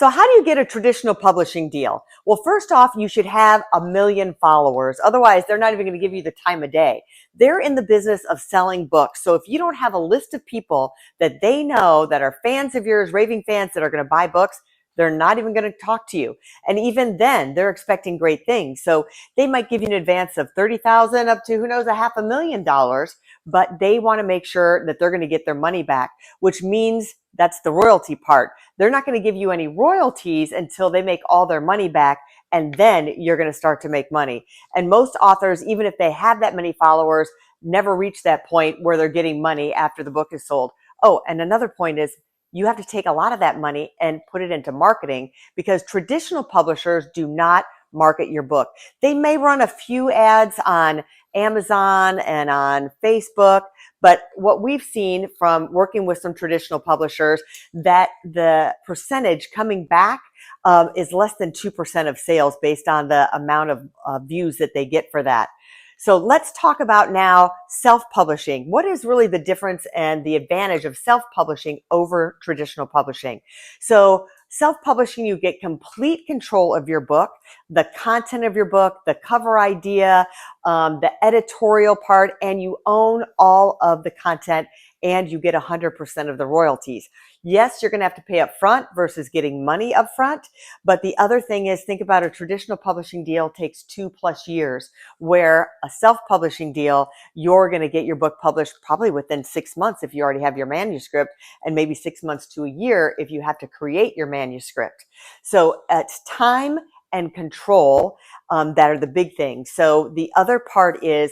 So how do you get a traditional publishing deal? Well, first off, you should have 1 million followers. Otherwise, they're not even going to give you the time of day. They're in the business of selling books. So if you don't have a list of people that they know that are fans of yours, raving fans that are going to buy books, they're not even going to talk to you. And even then, they're expecting great things. So they might give you an advance of $30,000 up to, who knows, $500,000, but they want to make sure that they're going to get their money back, which means that's the royalty part. They're not going to give you any royalties until they make all their money back, and then you're going to start to make money. And most authors, even if they have that many followers, never reach that point where they're getting money after the book is sold. Oh, and another point is you have to take a lot of that money and put it into marketing, because traditional publishers do not market your book. They may run a few ads on Amazon and on Facebook, but what we've seen from working with some traditional publishers, that the percentage coming back is less than 2% of sales based on the amount of views that they get for that. So let's talk about now self-publishing. What is really the difference and the advantage of self-publishing over traditional publishing? So self-publishing, you get complete control of your book, the content of your book, the cover idea, the editorial part, and you own all of the content, and you get 100% of the royalties. Yes, you're going to have to pay up front versus getting money up front. But the other thing is, think about a traditional publishing deal takes 2+ years, where a self-publishing deal, you're going to get your book published probably within 6 months if you already have your manuscript, and maybe 6 months to a year if you have to create your manuscript. So it's time and control that are the big things. So the other part is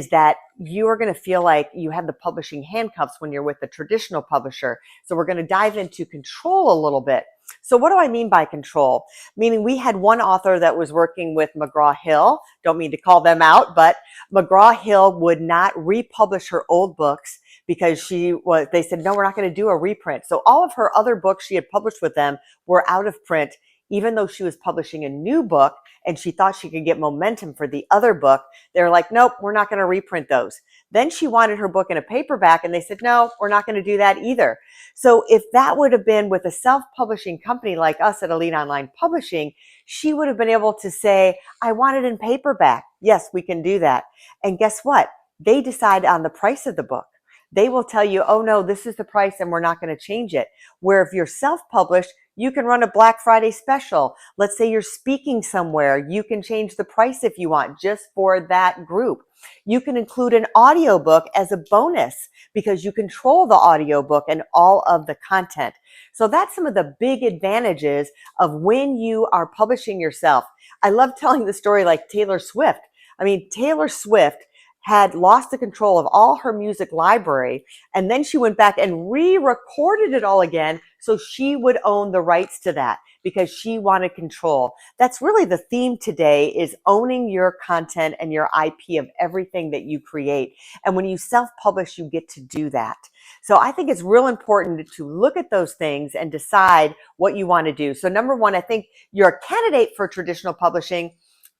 that you are going to feel like you have the publishing handcuffs when you're with a traditional publisher. So we're going to dive into control a little bit. So what do I mean by control? Meaning, we had one author that was working with McGraw-Hill. Don't mean to call them out, but McGraw-Hill would not republish her old books because they said, no, we're not going to do a reprint. So all of her other books she had published with them were out of print, even though she was publishing a new book and she thought she could get momentum for the other book. They're like, nope, we're not going to reprint those. Then she wanted her book in a paperback, and they said, no, we're not going to do that either. So if that would have been with a self-publishing company like us at Elite Online Publishing, she would have been able to say, I want it in paperback. Yes, we can do that. And guess what? They decide on the price of the book. They will tell you, oh no, this is the price and we're not going to change it. Where if you're self-published, you can run a Black Friday special. Let's say you're speaking somewhere. You can change the price if you want, just for that group. You can include an audiobook as a bonus because you control the audiobook and all of the content. So that's some of the big advantages of when you are publishing yourself. I love telling the story like Taylor Swift. I mean, Taylor Swift had lost the control of all her music library, and then she went back and re-recorded it all again so she would own the rights to that because she wanted control. That's really the theme today, is owning your content and your IP of everything that you create. And when you self-publish, you get to do that. So I think it's real important to look at those things and decide what you want to do. So number one, I think you're a candidate for traditional publishing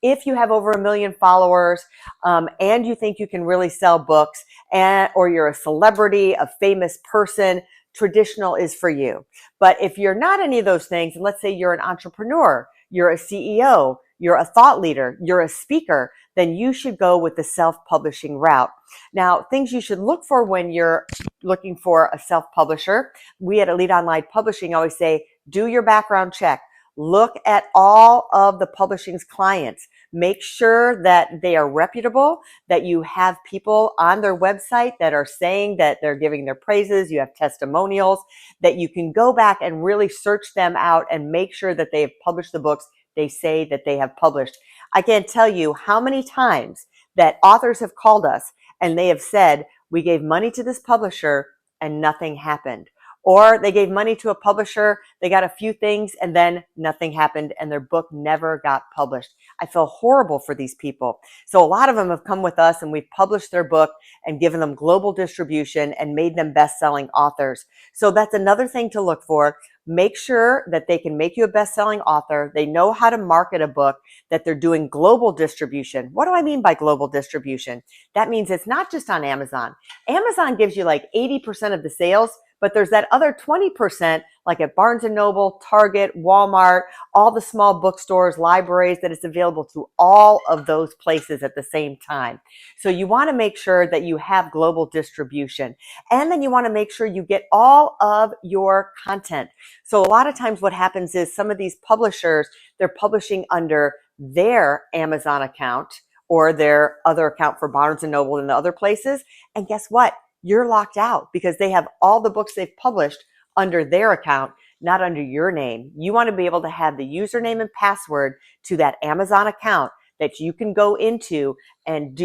if you have over 1 million followers, and you think you can really sell books, or you're a celebrity, a famous person, traditional is for you. But if you're not any of those things, and let's say you're an entrepreneur, you're a CEO, you're a thought leader, you're a speaker, then you should go with the self-publishing route. Now, things you should look for when you're looking for a self-publisher, we at Elite Online Publishing always say, do your background check. Look at all of the publishing's clients. Make sure that they are reputable, that you have people on their website that are saying that they're giving their praises. You have testimonials, that you can go back and really search them out and make sure that they have published the books they say that they have published. I can't tell you how many times that authors have called us and they have said, we gave money to this publisher and nothing happened. Or they gave money to a publisher, they got a few things, and then nothing happened, and their book never got published. I feel horrible for these people. So a lot of them have come with us, and we've published their book and given them global distribution and made them best-selling authors. So that's another thing to look for. Make sure that they can make you a best-selling author. They know how to market a book, that they're doing global distribution. What do I mean by global distribution? That means it's not just on Amazon. Amazon gives you like 80% of the sales, But there's that other 20%, like at Barnes and Noble, Target, Walmart, all the small bookstores, libraries, that it's available to all of those places at the same time. So you want to make sure that you have global distribution. And then you want to make sure you get all of your content. So a lot of times what happens is some of these publishers, they're publishing under their Amazon account or their other account for Barnes and Noble and the other places. And guess what? You're locked out because they have all the books they've published under their account, not under your name. You want to be able to have the username and password to that Amazon account that you can go into and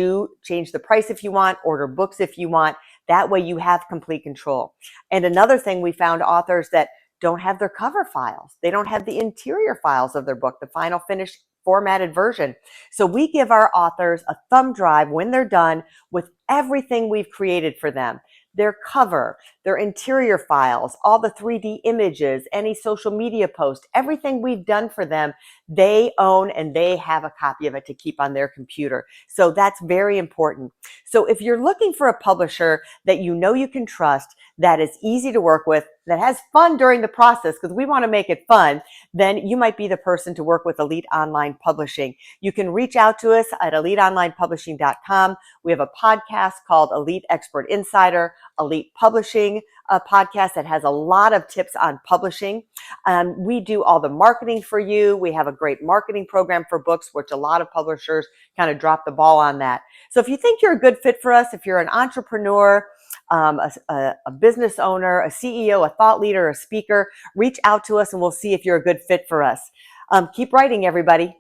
change the price if you want, order books if you want. That way you have complete control. And another thing, we found authors that don't have their cover files. They don't have the interior files of their book, the final finished formatted version. So we give our authors a thumb drive when they're done with everything we've created for them. Their cover, their interior files, all the 3D images, any social media post, everything we've done for them, they own and they have a copy of it to keep on their computer. So that's very important. So if you're looking for a publisher that you know you can trust, that is easy to work with, that has fun during the process, because we want to make it fun, then you might be the person to work with Elite Online Publishing. You can reach out to us at eliteonlinepublishing.com. We have a podcast called Elite Expert Insider, Elite Publishing, a podcast that has a lot of tips on publishing. We do all the marketing for you. We have a great marketing program for books, which a lot of publishers kind of drop the ball on that. So if you think you're a good fit for us, if you're an entrepreneur, a business owner, a CEO, a thought leader, a speaker, reach out to us and we'll see if you're a good fit for us. Keep writing, everybody.